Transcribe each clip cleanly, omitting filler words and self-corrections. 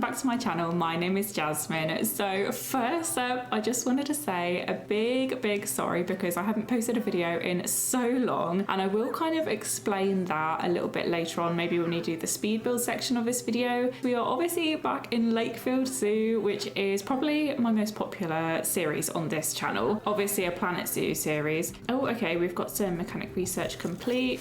back to my channel. My name is Jasmine. So first up, I just wanted to say a big sorry because I haven't posted a video in so long, and I will kind of explain that a little bit later on, maybe when we do the speed build section of this video. We are obviously back in Lakefield Zoo, which is probably my most popular series on this channel. Obviously a Planet Zoo series. Oh, okay, we've got some mechanic research complete.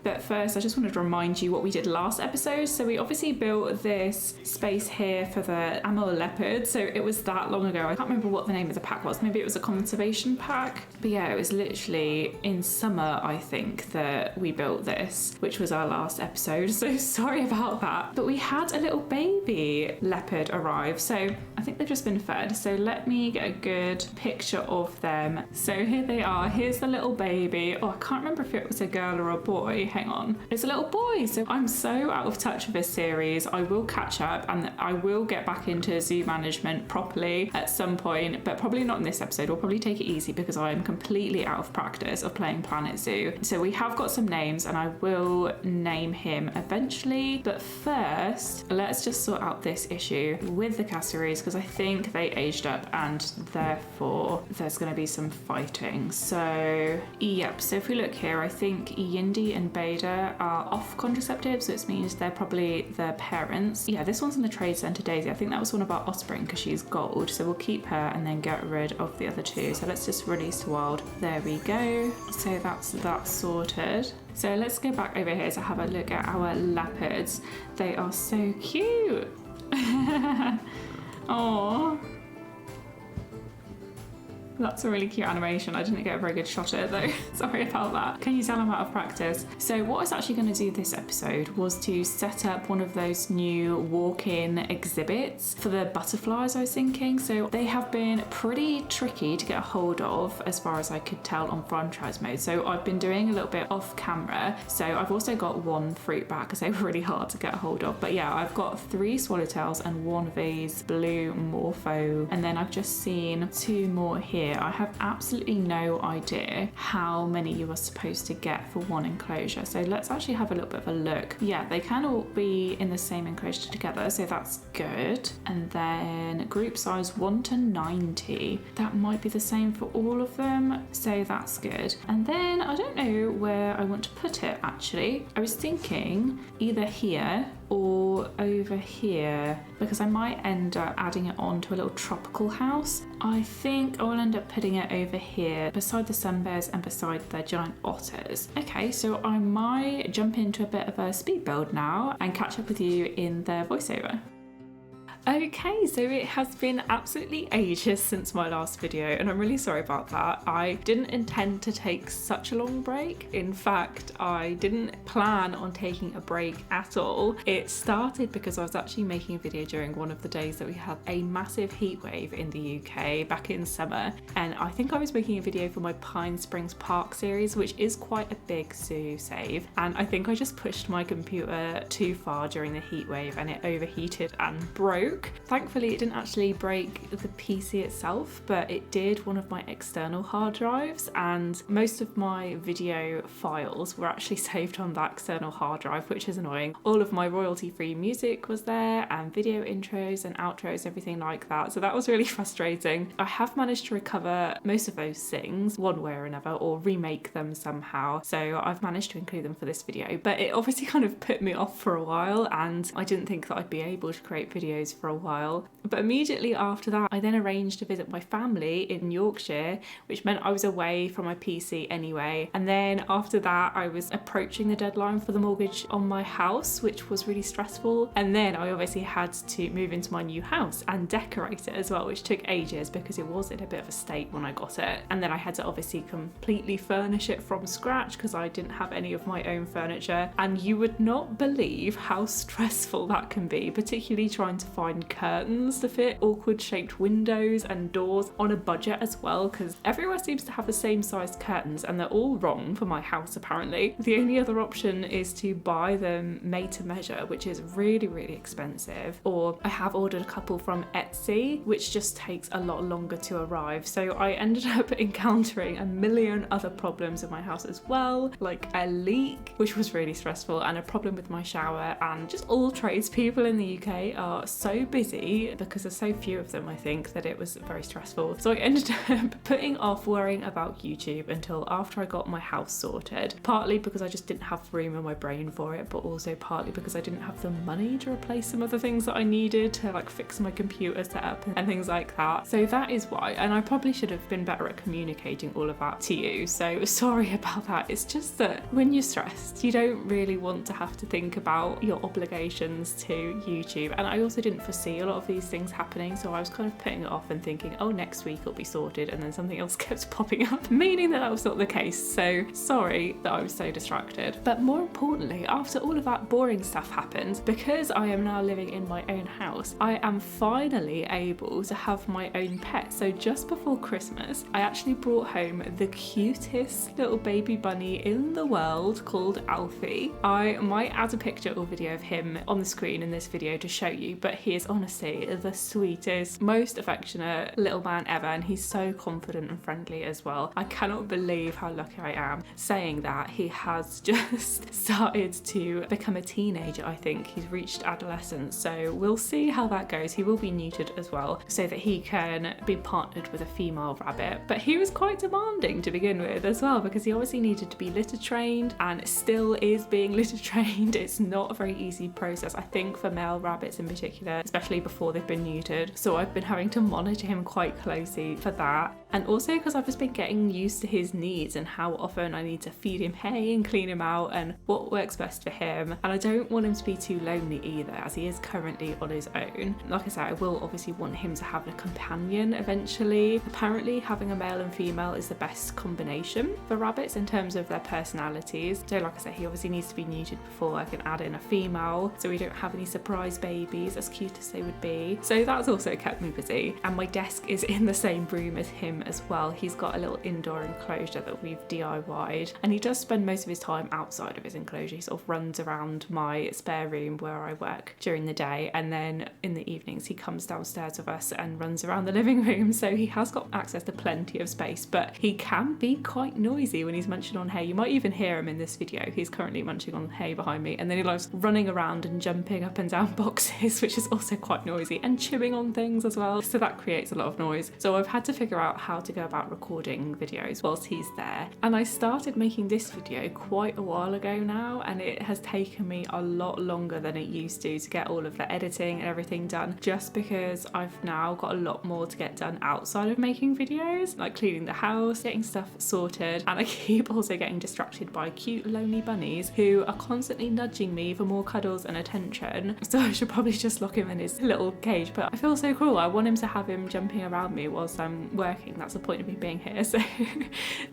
But first, I just wanted to remind you what we did last episode. So we obviously built this space here for the Amur leopard. So it was that long ago. I can't remember what the name of the pack was. Maybe it was a conservation pack. But yeah, it was literally in summer, I think, that we built this, which was our last episode. So sorry about that. But we had a little baby leopard arrive. So I think they've just been fed. So let me get a good picture of them. So here they are. Here's the little baby. Oh, I can't remember if it was a girl or a boy. Hang on, it's a little boy. So I'm so out of touch with this series. I will catch up and I will get back into zoo management properly at some point, but probably not in this episode. We'll probably take it easy because I am completely out of practice of playing Planet Zoo. So we have got some names and I will name him eventually, but first let's just sort out this issue with the cassowaries because I think they aged up and therefore there's going to be some fighting. So yep, so if we look here, I think Yindi and Beta are off contraceptives, which means they're probably their parents. Yeah, this one's in the trade centre, Daisy. I think that was one of our offspring because she's gold, so we'll keep her and then get rid of the other two. So let's just release to wild. There we go. So that's that sorted. So let's go back over here to have a look at our leopards. They are so cute. Oh. That's a really cute animation. I didn't get a very good shot at it though. Sorry about that. Can you tell I'm out of practice? So what I was actually going to do this episode was to set up one of those new walk-in exhibits for the butterflies, I was thinking. So they have been pretty tricky to get a hold of as far as I could tell on franchise mode. So I've been doing a little bit off camera. So I've also got one fruit bat because they were really hard to get a hold of. But yeah, I've got 3 swallowtails and 1 of these blue morpho. And then I've just seen 2 more here. I have absolutely no idea how many you are supposed to get for one enclosure. So let's actually have a little bit of a look. Yeah, they can all be in the same enclosure together, so that's good. And then group size 1 to 90. That might be the same for all of them, so that's good. And then I don't know where I want to put it actually. I was thinking either here or over here because I might end up adding it on to a little tropical house. I think I'll end up putting it over here beside the sun bears and beside the giant otters. Okay, so I might jump into a bit of a speed build now and catch up with you in the voiceover. Okay, so it has been absolutely ages since my last video and I'm really sorry about that. I didn't intend to take such a long break. In fact, I didn't plan on taking a break at all. It started because I was actually making a video during one of the days that we had a massive heat wave in the UK back in summer, and I think I was making a video for my Pine Springs Park series, which is quite a big zoo save, and I think I just pushed my computer too far during the heat wave and it overheated and broke. Thankfully it didn't actually break the PC itself, but it did one of my external hard drives, and most of my video files were actually saved on that external hard drive, which is annoying. All of my royalty-free music was there and video intros and outros, everything like that, so that was really frustrating. I have managed to recover most of those things one way or another, or remake them somehow, so I've managed to include them for this video, but it obviously kind of put me off for a while and I didn't think that I'd be able to create videos for a while. But immediately after that I then arranged to visit my family in Yorkshire, which meant I was away from my PC anyway, and then after that I was approaching the deadline for the mortgage on my house, which was really stressful, and then I obviously had to move into my new house and decorate it as well, which took ages because it was in a bit of a state when I got it, and then I had to obviously completely furnish it from scratch because I didn't have any of my own furniture, and you would not believe how stressful that can be, particularly trying to find find curtains to fit awkward shaped windows and doors on a budget as well, because everywhere seems to have the same sized curtains and they're all wrong for my house apparently. The only other option is to buy them made to measure, which is really, really expensive, or I have ordered a couple from Etsy, which just takes a lot longer to arrive. So I ended up encountering a million other problems in my house as well, like a leak, which was really stressful, and a problem with my shower. And just all tradespeople in the UK are so busy because there's so few of them, I think, that it was very stressful. So I ended up putting off worrying about YouTube until after I got my house sorted, partly because I just didn't have room in my brain for it, but also partly because I didn't have the money to replace some other things that I needed to like fix my computer setup and things like that. So that is why, and I probably should have been better at communicating all of that to you, so sorry about that. It's just that when you're stressed, you don't really want to have to think about your obligations to YouTube, and I also didn't foresee a lot of these things happening, so I was kind of putting it off and thinking, oh, next week it'll be sorted, and then something else kept popping up, meaning that was not the case. So sorry that I was so distracted. But more importantly, after all of that boring stuff happened, because I am now living in my own house, I am finally able to have my own pet. So just before Christmas, I actually brought home the cutest little baby bunny in the world called Alfie. I might add a picture or video of him on the screen in this video to show you, but he is honestly the sweetest, most affectionate little man ever, and he's so confident and friendly as well. I cannot believe how lucky I am. Saying that, he has just started to become a teenager. I think he's reached adolescence, so we'll see how that goes. He will be neutered as well so that he can be partnered with a female rabbit, but he was quite demanding to begin with as well, because he obviously needed to be litter trained and still is being litter trained. It's not a very easy process, I think, for male rabbits in particular, especially before they've been neutered. So I've been having to monitor him quite closely for that, and also because I've just been getting used to his needs and how often I need to feed him hay and clean him out and what works best for him. And I don't want him to be too lonely either, as he is currently on his own. Like I said, I will obviously want him to have a companion eventually. Apparently having a male and female is the best combination for rabbits in terms of their personalities. So like I said, he obviously needs to be neutered before I can add in a female, so we don't have any surprise babies, as cute as they would be. So that's also kept me busy. And my desk is in the same room as him as well. He's got a little indoor enclosure that we've DIY'd, and he does spend most of his time outside of his enclosure. He sort of runs around my spare room where I work during the day, and then in the evenings he comes downstairs with us and runs around the living room. So he has got access to plenty of space, but he can be quite noisy when he's munching on hay. You might even hear him in this video. He's currently munching on hay behind me, and then he loves running around and jumping up and down boxes, which is also quite noisy, and chewing on things as well, so that creates a lot of noise. So I've had to figure out how to go about recording videos whilst he's there, and I started making this video quite a while ago now, and it has taken me a lot longer than it used to get all of the editing and everything done, just because I've now got a lot more to get done outside of making videos, like cleaning the house, getting stuff sorted, and I keep also getting distracted by cute lonely bunnies who are constantly nudging me for more cuddles and attention. So I should probably just lock him in his little cage, but I feel so cruel. I want him to have him jumping around me whilst I'm working. That's the point of me being here. So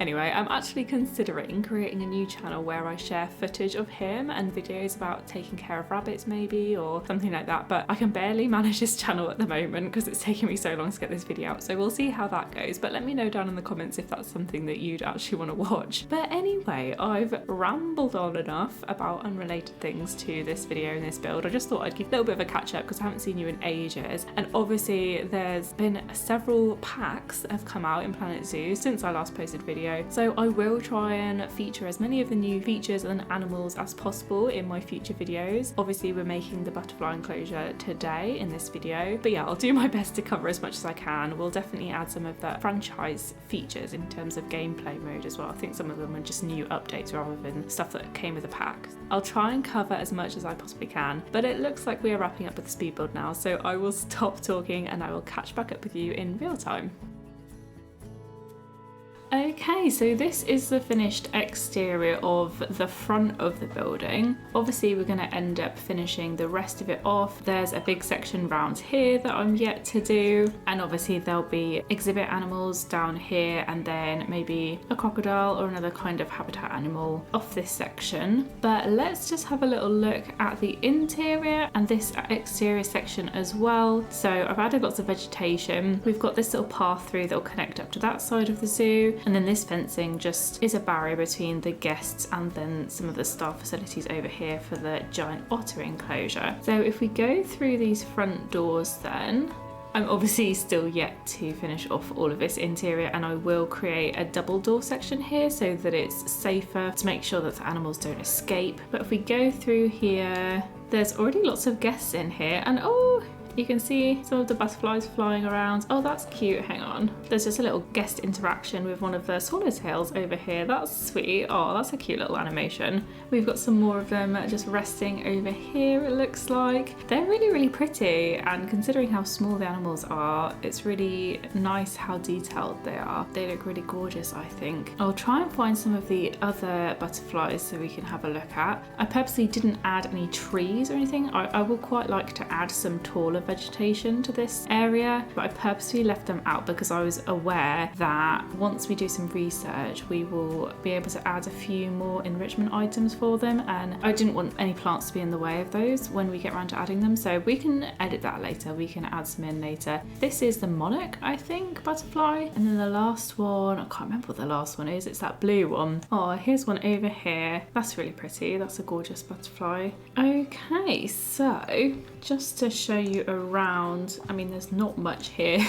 anyway, I'm actually considering creating a new channel where I share footage of him and videos about taking care of rabbits maybe, or something like that, but I can barely manage this channel at the moment because it's taking me so long to get this video out. So we'll see how that goes, but let me know down in the comments if that's something that you'd actually want to watch. But anyway, I've rambled on enough about unrelated things to this video and this build. I just thought I'd give a little bit of a catch up because I haven't seen you in ages, and obviously there's been several packs that have come out in Planet Zoo since I last posted video, so I will try and feature as many of the new features and animals as possible in my future videos. Obviously we're making the butterfly enclosure today in this video, but yeah, I'll do my best to cover as much as I can. We'll definitely add some of the franchise features in terms of gameplay mode as well. I think some of them are just new updates rather than stuff that came with the pack. I'll try and cover as much as I possibly can, but it looks like we are wrapping up with the speed build now, so I will stop talking and I will catch back up with you in real time. Okay, so this is the finished exterior of the front of the building. Obviously we're going to end up finishing the rest of it off. There's a big section round here that I'm yet to do, and obviously there'll be exhibit animals down here, and then maybe a crocodile or another kind of habitat animal off this section. But let's just have a little look at the interior and this exterior section as well. So I've added lots of vegetation. We've got this little path through that will connect up to that side of the zoo. And then this fencing just is a barrier between the guests and then some of the staff facilities over here for the giant otter enclosure. So if we go through these front doors then, I'm obviously still yet to finish off all of this interior, and I will create a double door section here so that it's safer to make sure that the animals don't escape. But if we go through here, there's already lots of guests in here, and oh, you can see some of the butterflies flying around. Oh, that's cute. Hang on. There's just a little guest interaction with one of the swallowtails over here. That's sweet. Oh, that's a cute little animation. We've got some more of them just resting over here, it looks like. They're really, really pretty, and considering how small the animals are, it's really nice how detailed they are. They look really gorgeous, I think. I'll try and find some of the other butterflies so we can have a look at. I purposely didn't add any trees or anything. I will quite like to add some taller vegetation to this area, but I purposely left them out because I was aware that once we do some research we will be able to add a few more enrichment items for them, and I didn't want any plants to be in the way of those when we get around to adding them, so we can edit that later, we can add some in later. This is the monarch, I think, butterfly, and then the last one, I can't remember what the last one is, it's that blue one. Oh, here's one over here. That's really pretty. That's a gorgeous butterfly. Okay, so just to show you around, I mean there's not much here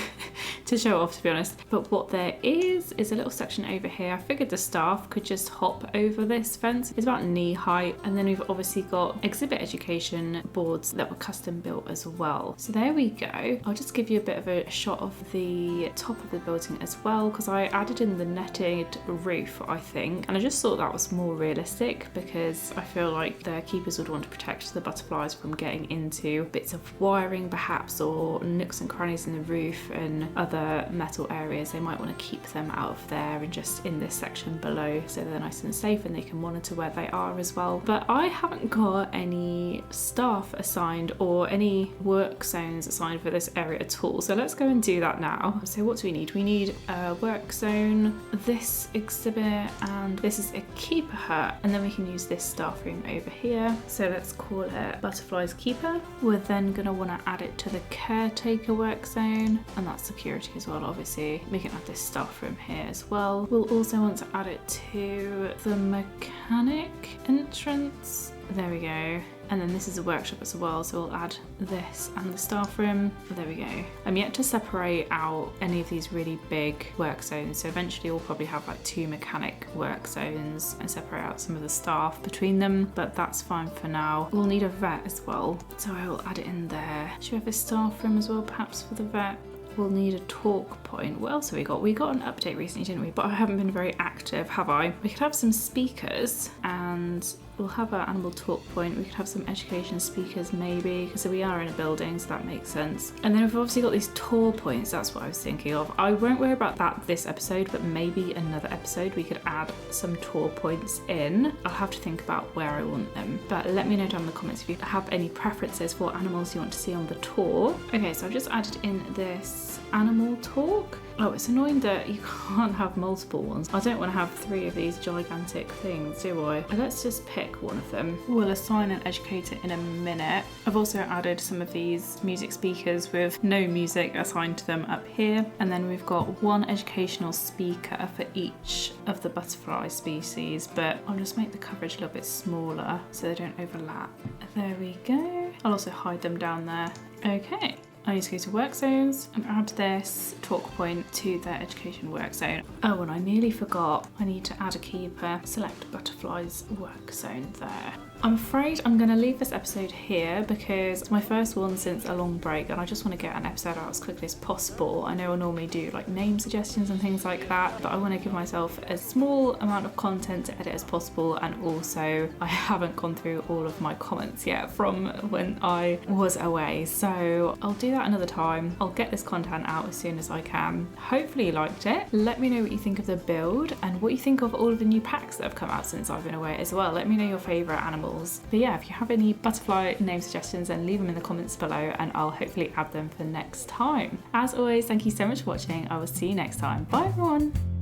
to show off, to be honest, but what there is a little section over here. I figured the staff could just hop over this fence. It's about knee height, and then we've obviously got exhibit education boards that were custom built as well. So there we go. I'll just give you a bit of a shot of the top of the building as well, because I added in the netted roof, I think, and I just thought that was more realistic because I feel like the keepers would want to protect the butterflies from getting into bits of wiring perhaps, or nooks and crannies in the roof and other metal areas. They might want to keep them out of there and just in this section below so they're nice and safe and they can monitor where they are as well. But I haven't got any staff assigned or any work zones assigned for this area at all, so let's go and do that now. So what do we need? We need a work zone, this exhibit, and this is a keeper hut, and then we can use this staff room over here. So let's call it Butterflies Keeper. We're then going to want to add it to the caretaker work zone, and that's security as well, obviously. We can add this staff room here as well. We'll also want to add it to the mechanic entrance. There we go. And then this is a workshop as well, so we'll add this and the staff room. There we go. I'm yet to separate out any of these really big work zones, so eventually we'll probably have like 2 mechanic work zones and separate out some of the staff between them, but that's fine for now. We'll need a vet as well, so I will add it in there. Should we have a staff room as well, perhaps, for the vet? We'll need a talk point. What else have we got? We got an update recently, didn't we? But I haven't been very active, have I? We could have some speakers, and we'll have our animal talk point. We could have some education speakers maybe, because we are in a building, so that makes sense. And then we've obviously got these tour points. That's what I was thinking of. I won't worry about that this episode, but maybe another episode we could add some tour points in. I'll have to think about where I want them. But let me know down in the comments if you have any preferences for animals you want to see on the tour. Okay, so I've just added in this animal talk. Oh, it's annoying that you can't have multiple ones. I don't want to have 3 of these gigantic things, do I? Let's just pick one of them. We'll assign an educator in a minute. I've also added some of these music speakers with no music assigned to them up here. And then we've got 1 educational speaker for each of the butterfly species, but I'll just make the coverage a little bit smaller so they don't overlap. There we go. I'll also hide them down there. Okay. I need to go to work zones and add this talk point to their education work zone. Oh, and I nearly forgot. I need to add a keeper. Select butterflies work zone there. I'm afraid I'm going to leave this episode here because it's my first one since a long break and I just want to get an episode out as quickly as possible. I know I normally do like name suggestions and things like that, but I want to give myself as small amount of content to edit as possible, and also I haven't gone through all of my comments yet from when I was away, so I'll do that another time. I'll get this content out as soon as I can. Hopefully you liked it. Let me know what you think of the build and what you think of all of the new packs that have come out since I've been away as well. Let me know your favourite animals. But yeah, if you have any butterfly name suggestions, then leave them in the comments below and I'll hopefully add them for next time. As always, thank you so much for watching. I will see you next time. Bye everyone.